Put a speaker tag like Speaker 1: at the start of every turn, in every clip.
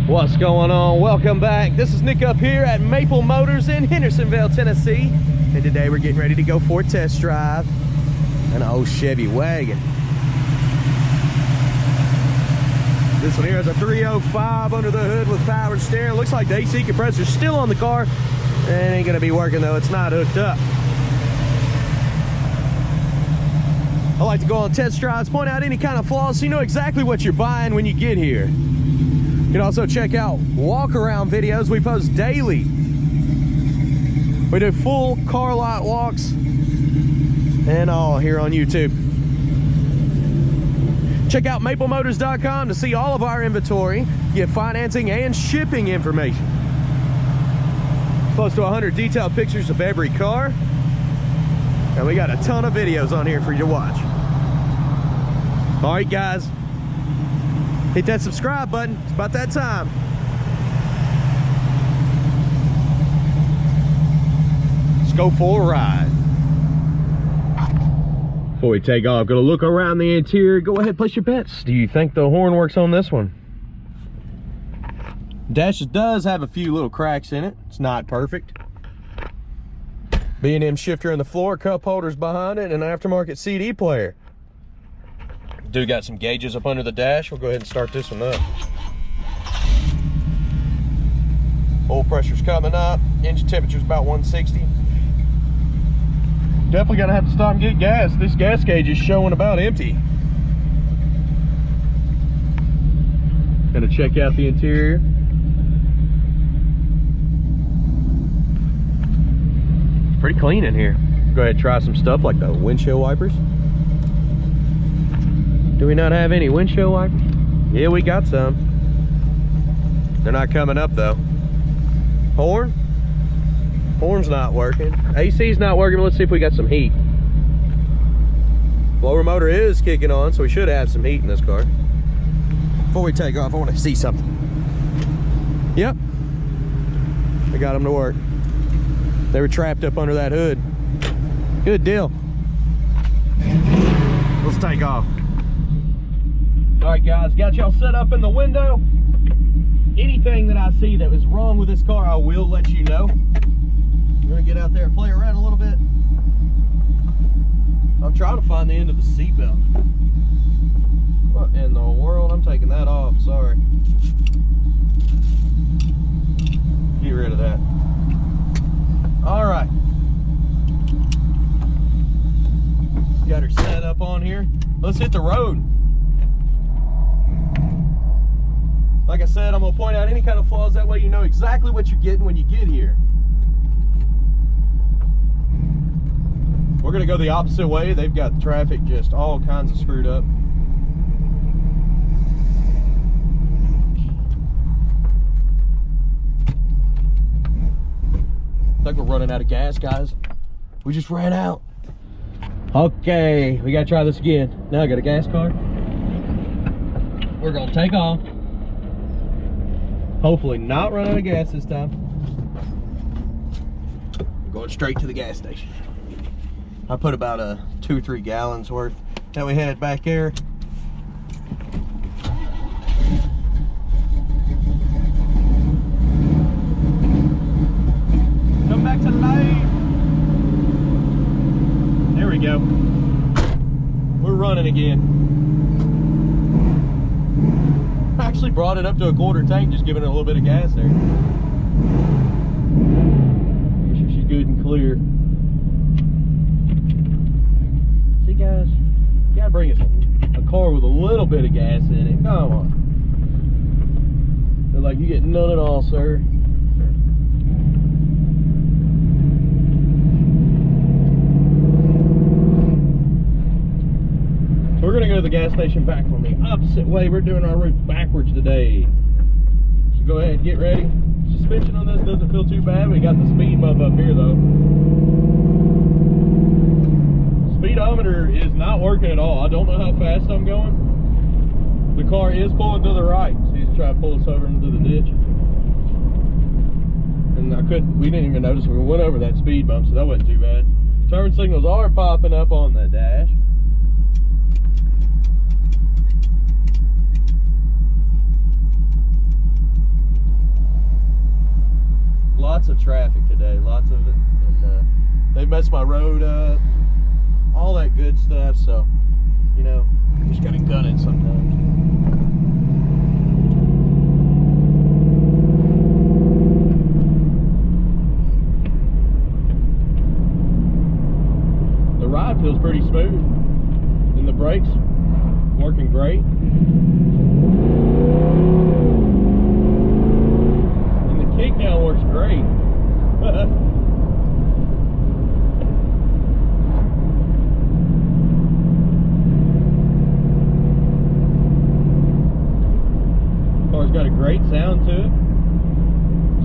Speaker 1: What's going on? Welcome back. This is Nick up here at Maple Motors in Hendersonville, Tennessee. And today we're getting ready to go for a test drive an old Chevy Wagon. This one here has a 305 under the hood with power steering. Looks like the AC compressor's still on the car. It ain't gonna be working though, it's not hooked up. I like to go on test drives, point out any kind of flaws so you know exactly what you're buying when you get here. You can also check out walk-around videos we post daily. We do full car lot walks and all here on YouTube. Check out maplemotors.com to see all of our inventory, get financing and shipping information. Close to 100 detailed pictures of every car. And we got a ton of videos on here for you to watch. All right, guys. Hit that subscribe button. It's about that time. Let's go for a ride. Before we take off, gonna look around the interior. Go ahead, place your bets. Do you think the horn works on this one? Dash does have a few little cracks in it. It's not perfect. B&M shifter in the floor, cup holders behind it, and an aftermarket CD player. Do got some gauges up under the dash. We'll go ahead and start this one up. Oil pressure's coming up. Engine temperature's about 160. Definitely gonna have to stop and get gas. This gas gauge is showing about empty. Gonna check out the interior. It's pretty clean in here. Go ahead and try some stuff like the windshield wipers. Do we not have any windshield wipers? Yeah, we got some. They're not coming up though. Horn? Horn's not working. AC's not working, but let's see if we got some heat. Blower motor is kicking on, so we should have some heat in this car. Before we take off, I want to see something. Yep. I got them to work. They were trapped up under that hood. Good deal. Let's take off. All right, guys, got y'all set up in the window. Anything that I see that was wrong with this car, I will let you know. We're gonna get out there and play around a little bit. I'm trying to find the end of the seatbelt. What in the world? I'm taking that off, sorry. Get rid of that. All right. Got her set up on here. Let's hit the road. Like I said, I'm gonna point out any kind of flaws, that way you know exactly what you're getting when you get here. We're gonna go the opposite way. They've got traffic just all kinds of screwed up. I think we're running out of gas, guys. We just ran out. Okay, we gotta try this again. Now I got a gas card. We're gonna take off. Hopefully not run out of gas this time. I'm going straight to the gas station. I put about 2 or 3 gallons worth. Then we headed back there. Come back to life. There we go. We're running again. I actually brought it up to a quarter tank, just giving it a little bit of gas there. Make sure she's good and clear. See, guys, you gotta bring us a car with a little bit of gas in it. Come on. Feel like you get none at all, sir. We're gonna go to the gas station back from the opposite way. We're doing our route backwards today. So go ahead and get ready. Suspension on this doesn't feel too bad. We got the speed bump up here though. Speedometer is not working at all. I don't know how fast I'm going. The car is pulling to the right, so he's trying to pull us over into the ditch. And we didn't even notice we went over that speed bump, so that wasn't too bad. Turn signals are popping up on the dash. lots of traffic today, lots of it, and they messed my road up, all that good stuff. So, you know, you just gotta gun it sometimes. The ride feels pretty smooth, and the brakes working great. And the kickdown works great. Car's got a great sound to it.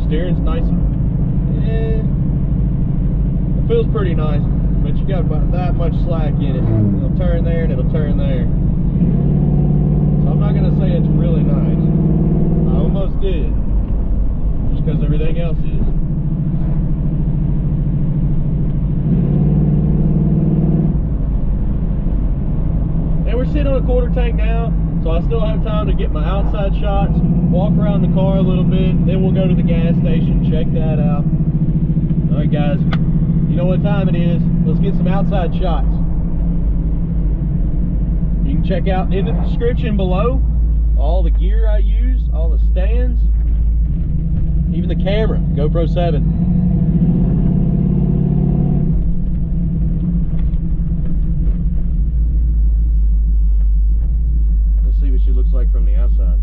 Speaker 1: Steering's nice. It feels pretty nice, but you got about that much slack in it. It'll turn there and it'll turn there. So I'm not gonna say it's really nice. I almost did, just because everything else is. And we're sitting on a quarter tank now, so I still have time to get my outside shots, walk around the car a little bit, then we'll go to the gas station, check that out. All right, guys, you know what time it is. Let's get some outside shots. You can check out in the description below all the gear I use, all the stands, even the camera, GoPro 7. Let's see what she looks like from the outside.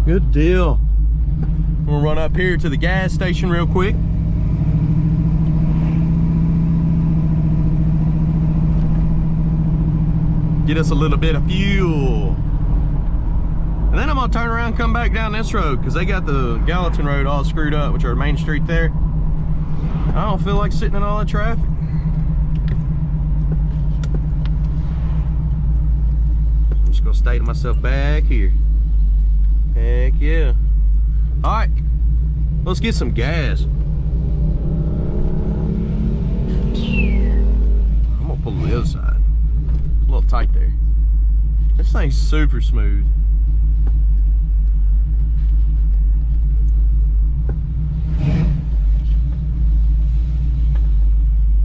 Speaker 1: Good deal. We'll run up here to the gas station real quick. Get us a little bit of fuel. And then I'm gonna turn around and come back down this road because they got the Gallatin Road all screwed up, which are Main Street there. I don't feel like sitting in all that traffic. I'm just gonna stay to myself back here. Heck yeah. All right, let's get some gas. I'm gonna pull the other side. It's a little tight there. This thing's super smooth.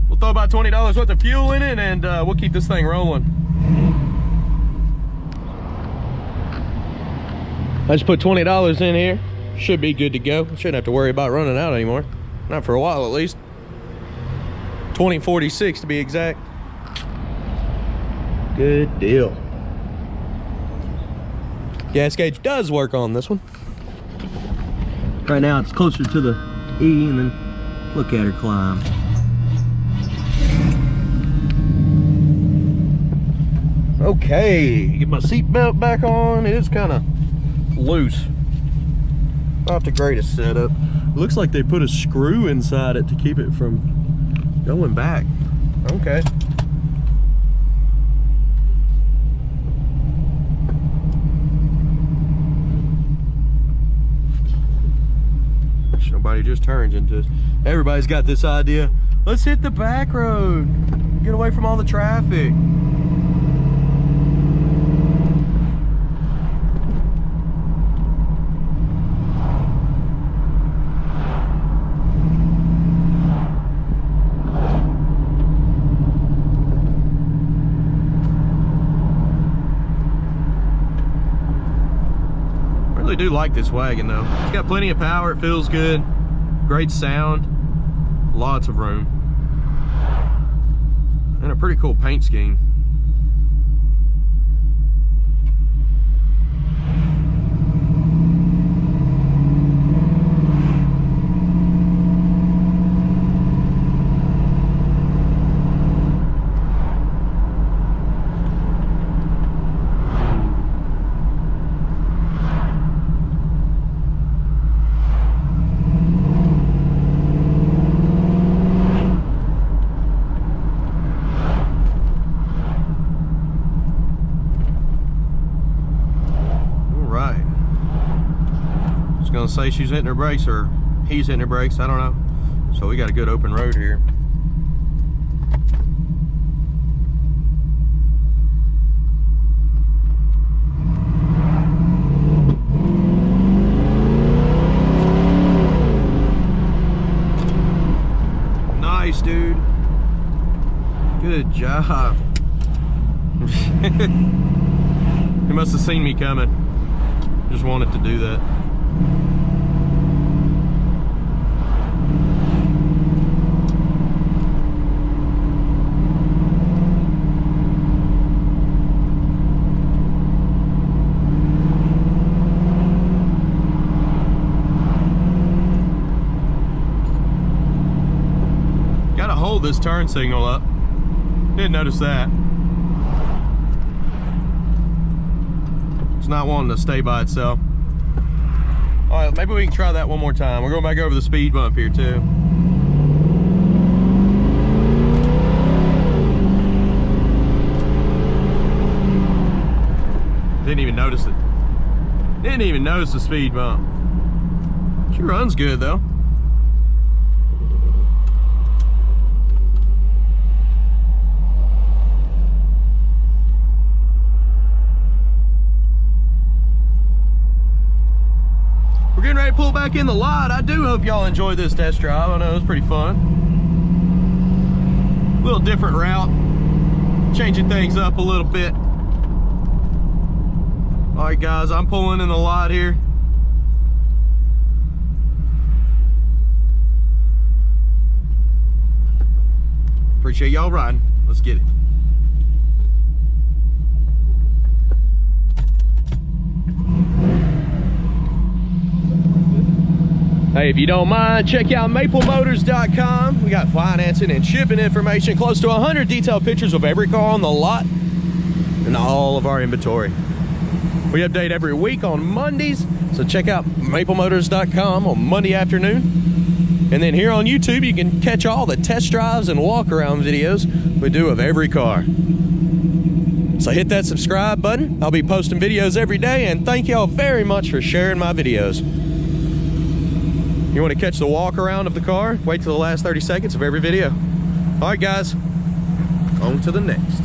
Speaker 1: We'll throw about $20 worth of fuel in it and we'll keep this thing rolling. I just put $20 in here. Should be good to go. Shouldn't have to worry about running out anymore. Not for a while at least. $20.46 to be exact. Good deal. Gas gauge does work on this one. Right now it's closer to the E, and then look at her climb. Okay, get my seatbelt back on. It is kind of loose. Not the greatest setup. Looks like they put a screw inside it to keep it from going back. Okay. Nobody just turns into us. Everybody's got this idea. Let's hit the back road. Get away from all the traffic. do like this wagon though. It's got plenty of power, it feels good, great sound, lots of room, and a pretty cool paint scheme. Gonna say she's hitting her brakes, or he's hitting her brakes, I don't know. So we got a good open road here. Nice, dude. Good job. He must have seen me coming. Just wanted to do that. Gotta hold this turn signal up. Didn't notice that. It's not wanting to stay by itself. All right, maybe we can try that one more time. We're going back over the speed bump here too. Didn't even notice it. Didn't even notice the speed bump. She runs good though. We're getting ready to pull back in the lot. I do hope y'all enjoyed this test drive. I know it was pretty fun. A little different route. Changing things up a little bit. All right, guys, I'm pulling in the lot here. Appreciate y'all riding. Let's get it. Hey, if you don't mind, check out maplemotors.com. We got financing and shipping information, close to 100 detailed pictures of every car on the lot and all of our inventory. We update every week on Mondays, so check out maplemotors.com on Monday afternoon. And then here on YouTube, you can catch all the test drives and walk-around videos we do of every car. So hit that subscribe button. I'll be posting videos every day, and thank y'all very much for sharing my videos. You want to catch the walk around of the car? Wait till the last 30 seconds of every video. All right, guys, on to the next.